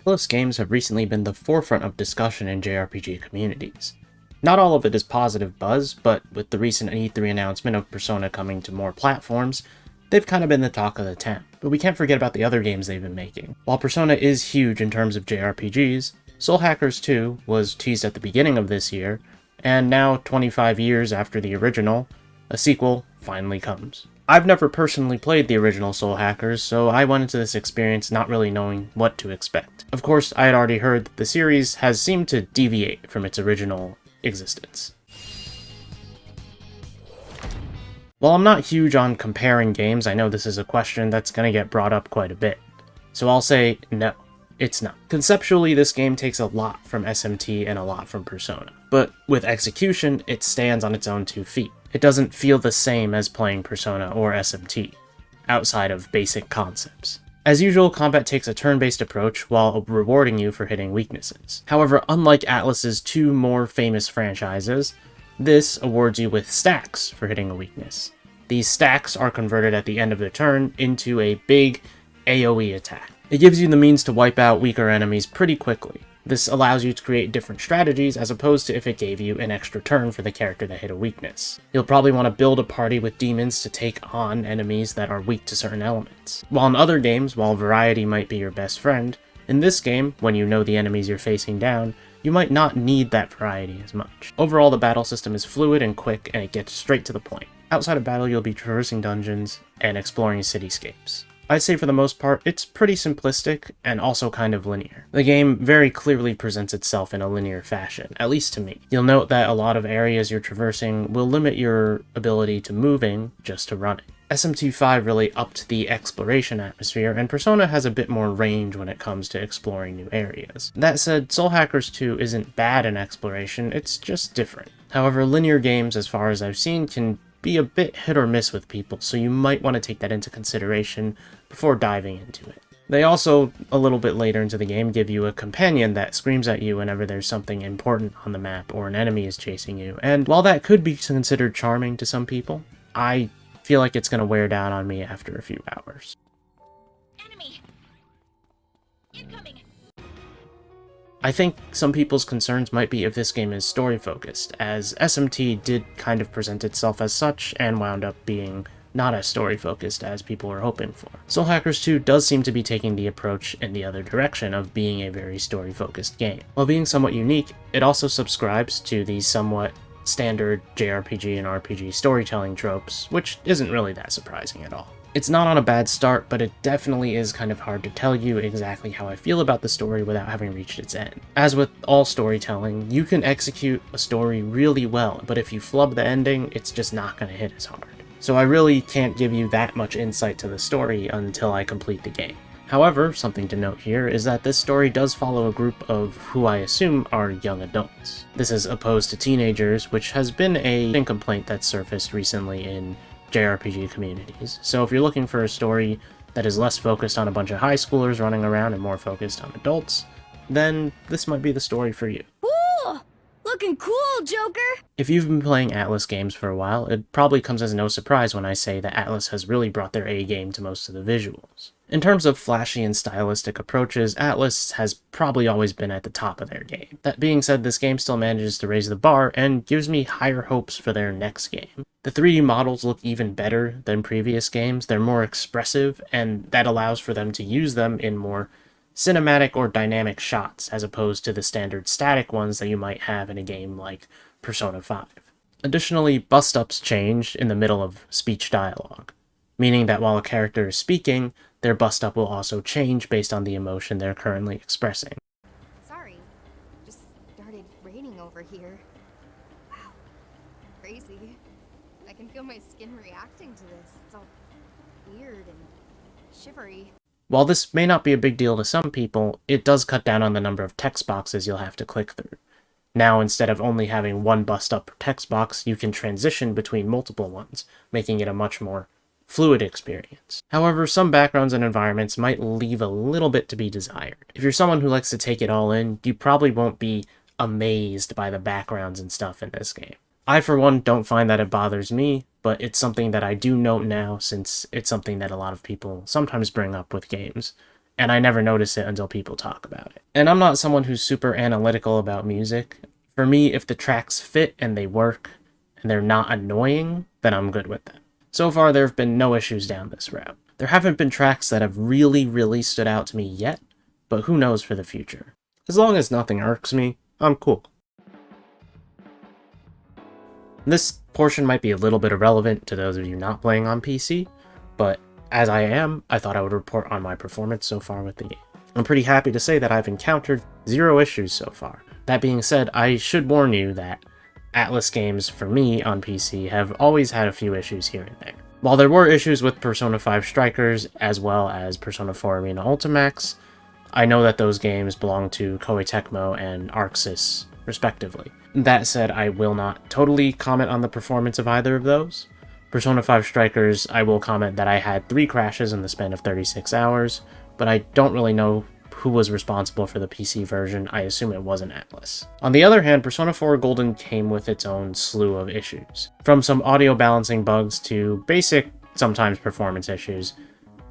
ATLUS games have recently been the forefront of discussion in JRPG communities. Not all of it is positive buzz, but with the recent E3 announcement of Persona coming to more platforms, they've kind of been the talk of the town. But we can't forget about the other games they've been making. While Persona is huge in terms of JRPGs, Soul Hackers 2 was teased at the beginning of this year, and now, 25 years after the original, a sequel finally comes. I've never personally played the original Soul Hackers, so I went into this experience not really knowing what to expect. Of course, I had already heard that the series has seemed to deviate from its original existence. While I'm not huge on comparing games, I know this is a question that's going to get brought up quite a bit. So I'll say no, it's not. Conceptually, this game takes a lot from SMT and a lot from Persona, but with execution, it stands on its own 2 feet. It doesn't feel the same as playing Persona or SMT, outside of basic concepts. As usual, combat takes a turn-based approach while rewarding you for hitting weaknesses. However, unlike Atlus's 2 more famous franchises, this awards you with stacks for hitting a weakness. These stacks are converted at the end of the turn into a big AoE attack. It gives you the means to wipe out weaker enemies pretty quickly. This allows you to create different strategies as opposed to if it gave you an extra turn for the character to hit a weakness. You'll probably want to build a party with demons to take on enemies that are weak to certain elements. While in other games, while variety might be your best friend, in this game, when you know the enemies you're facing down, you might not need that variety as much. Overall, the battle system is fluid and quick, and it gets straight to the point. Outside of battle, you'll be traversing dungeons and exploring cityscapes. I'd say for the most part, it's pretty simplistic and also kind of linear. The game very clearly presents itself in a linear fashion, at least to me. You'll note that a lot of areas you're traversing will limit your ability to moving just to running. SMT5 really upped the exploration atmosphere, and Persona has a bit more range when it comes to exploring new areas. That said, Soul Hackers 2 isn't bad in exploration, it's just different. However, linear games, as far as I've seen, can be a bit hit or miss with people, so you might want to take that into consideration before diving into it. They also, a little bit later into the game, give you a companion that screams at you whenever there's something important on the map or an enemy is chasing you, and while that could be considered charming to some people, I feel like it's going to wear down on me after a few hours. Enemy! Incoming! I think some people's concerns might be if this game is story-focused, as SMT did kind of present itself as such and wound up being not as story-focused as people were hoping for. Soul Hackers 2 does seem to be taking the approach in the other direction of being a very story-focused game. While being somewhat unique, it also subscribes to the somewhat standard JRPG and RPG storytelling tropes, which isn't really that surprising at all. It's not on a bad start, but it definitely is kind of hard to tell you exactly how I feel about the story without having reached its end. As with all storytelling, you can execute a story really well, but if you flub the ending, it's just not going to hit as hard. So I really can't give you that much insight to the story until I complete the game. However, something to note here is that this story does follow a group of who I assume are young adults. This is opposed to teenagers, which has been a complaint that's surfaced recently in JRPG communities. So if you're looking for a story that is less focused on a bunch of high schoolers running around and more focused on adults, then this might be the story for you. Ooh, looking cool, Joker! If you've been playing ATLUS games for a while, it probably comes as no surprise when I say that ATLUS has really brought their A game to most of the visuals. In terms of flashy and stylistic approaches, ATLUS has probably always been at the top of their game. That being said, this game still manages to raise the bar and gives me higher hopes for their next game. The 3D models look even better than previous games, they're more expressive, and that allows for them to use them in more cinematic or dynamic shots, as opposed to the standard static ones that you might have in a game like Persona 5. Additionally, bust-ups change in the middle of speech dialogue, meaning that while a character is speaking, their bust-up will also change based on the emotion they're currently expressing. Sorry, just started raining over here. Wow, crazy. I can feel my skin reacting to this. It's all weird and shivery. While this may not be a big deal to some people, it does cut down on the number of text boxes you'll have to click through. Now, instead of only having one bust-up per text box, you can transition between multiple ones, making it a much more fluid experience. However, some backgrounds and environments might leave a little bit to be desired. If you're someone who likes to take it all in, you probably won't be amazed by the backgrounds and stuff in this game. I, for one, don't find that it bothers me, but it's something that I do note now since it's something that a lot of people sometimes bring up with games, and I never notice it until people talk about it. And I'm not someone who's super analytical about music. For me, if the tracks fit and they work, and they're not annoying, then I'm good with them. So far, there have been no issues down this route. There haven't been tracks that have really stood out to me yet, but who knows for the future. As long as nothing irks me, I'm cool. This portion might be a little bit irrelevant to those of you not playing on PC, but as I am, I thought I would report on my performance so far with the game. I'm pretty happy to say that I've encountered 0 issues so far. That being said, I should warn you that ATLUS games, for me, on PC, have always had a few issues here and there. While there were issues with Persona 5 Strikers, as well as Persona 4 Arena Ultimax, I know that those games belong to Koei Tecmo and ArcSys, respectively. That said, I will not totally comment on the performance of either of those. Persona 5 Strikers, I will comment that I had 3 crashes in the span of 36 hours, but I don't really know who was responsible for the PC version. I assume it wasn't ATLUS. On the other hand, Persona 4 Golden came with its own slew of issues. From some audio balancing bugs to basic, sometimes performance issues.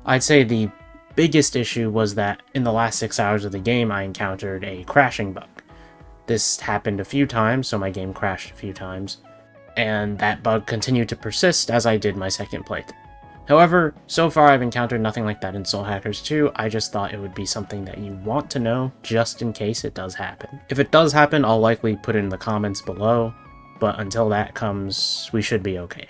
I'd say the biggest issue was that in the last 6 hours of the game I encountered a crashing bug. This happened a few times, so my game crashed a few times, and that bug continued to persist as I did my second playthrough. However, so far I've encountered nothing like that in Soul Hackers 2, I just thought it would be something that you want to know just in case it does happen. If it does happen, I'll likely put it in the comments below, but until that comes, we should be okay.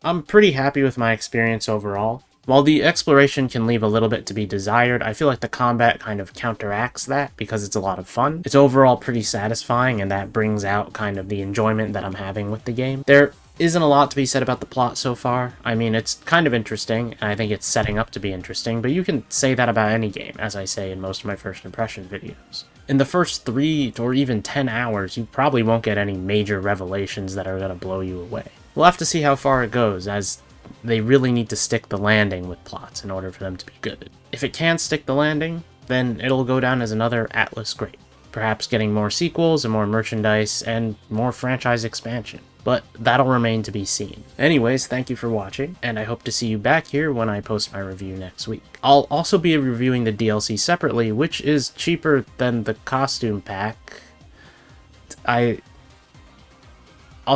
I'm pretty happy with my experience overall. While the exploration can leave a little bit to be desired, I feel like the combat kind of counteracts that because it's a lot of fun. It's overall pretty satisfying, and that brings out kind of the enjoyment that I'm having with the game. There isn't a lot to be said about the plot so far. I mean, it's kind of interesting, and I think it's setting up to be interesting, but you can say that about any game, as I say in most of my first impression videos. In the first 3 or even 10 hours, you probably won't get any major revelations that are going to blow you away. We'll have to see how far it goes, as they really need to stick the landing with plots in order for them to be good. If it can stick the landing, then it'll go down as another ATLUS great. Perhaps getting more sequels and more merchandise and more franchise expansion. But that'll remain to be seen. Anyways, thank you for watching, and I hope to see you back here when I post my review next week. I'll also be reviewing the DLC separately, which is cheaper than the costume pack. I'll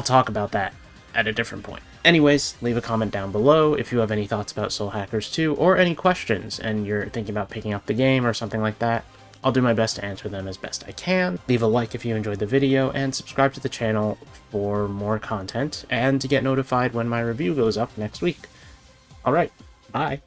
talk about that at a different point. Anyways, leave a comment down below if you have any thoughts about Soul Hackers 2 or any questions and you're thinking about picking up the game or something like that. I'll do my best to answer them as best I can. Leave a like if you enjoyed the video, and subscribe to the channel for more content and to get notified when my review goes up next week. Alright, bye!